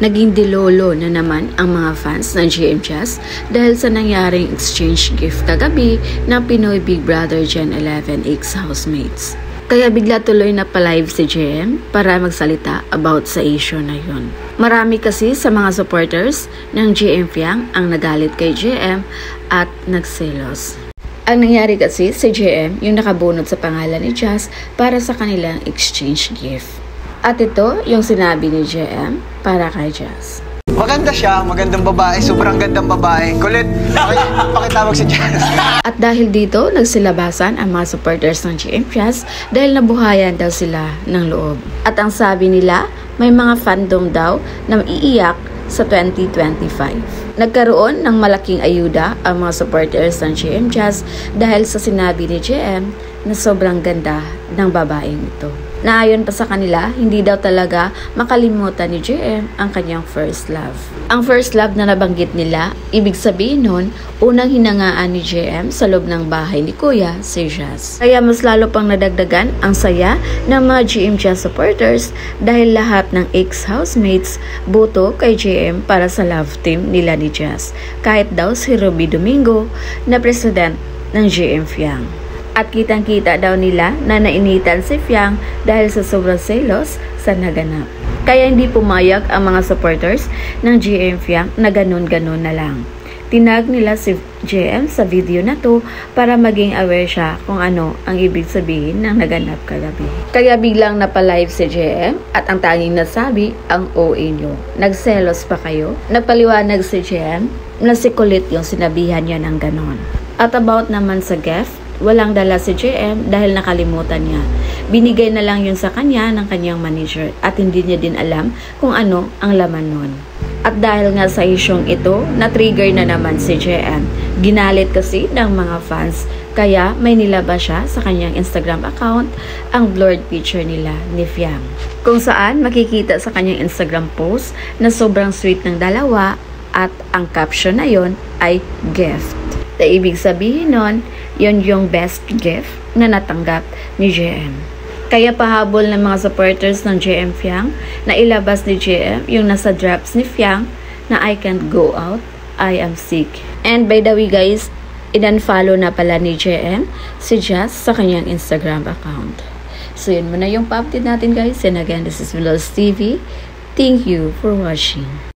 Naging dilolo na naman ang mga fans ng GM Jazz dahil sa nangyaring exchange gift kagabi ng Pinoy Big Brother Gen 11 ex-housemates. Kaya bigla tuloy na pa-live si GM para magsalita about sa issue na yun. Marami kasi sa mga supporters ng GM Fiang ang nagalit kay GM at nagselos. Ang nangyari kasi si GM yung nakabunot sa pangalan ni Jazz para sa kanilang exchange gift. At ito yung sinabi ni GM para kay Jazz. Maganda siya, magandang babae, sobrang gandang babae. Kulit, pakitawag si Jazz. At dahil dito, nagsilabasan ang mga supporters ng GM Jazz dahil nabuhayan daw sila ng loob. At ang sabi nila, may mga fandom daw na maiiyak sa 2025. Nagkaroon ng malaking ayuda ang mga supporters ng GM Jazz dahil sa sinabi ni GM na sobrang ganda ng babaeng ito. Naayon pa sa kanila, hindi daw talaga makalimutan ni GM ang kanyang first love. Ang first love na nabanggit nila, ibig sabihin nun, unang hinangaan ni GM sa loob ng bahay ni Kuya, si Jazz. Kaya mas lalo pang nadagdagan ang saya ng mga GM Jazz supporters dahil lahat ng ex-housemates boto kay GM para sa love team nila ni Jazz. Kahit daw si Ruby Domingo na president ng GM Fiang. At kitang-kita daw nila na nainitan si Fiang dahil sa sobrang selos sa naganap. Kaya hindi pumayag ang mga supporters ng GM Fiang na ganun-ganun na lang. Tinag nila si GM sa video na to para maging aware siya kung ano ang ibig sabihin ng naganap kagabi. Kaya biglang napalive si GM at ang tanging nasabi ang OA nyo. Nagselos pa kayo? Nagpaliwanag si GM na si kulit yung sinabihan niya ng ganon. At about naman sa gift, walang dala si GM dahil nakalimutan niya. Binigay na lang yun sa kanya ng kanyang manager at hindi niya din alam kung ano ang laman nun. At dahil nga sa isyong ito, na-trigger na naman si GM. Ginalit kasi ng mga fans kaya may nilabas siya sa kanyang Instagram account ang blurred picture nila ni Fiang. Kung saan makikita sa kanyang Instagram post na sobrang sweet ng dalawa at ang caption na yon ay gift. Na ibig sabihin nun, yun yung best gift na natanggap ni GM. Kaya pahabol ng mga supporters ng GM Fiang na ilabas ni GM yung nasa drops ni Fiang na I can't go out, I am sick. And by the way guys, in-unfollow na pala ni GM si Jazz sa kanyang Instagram account. So yun muna yung pa-update natin guys. And again, this is Milos TV. Thank you for watching.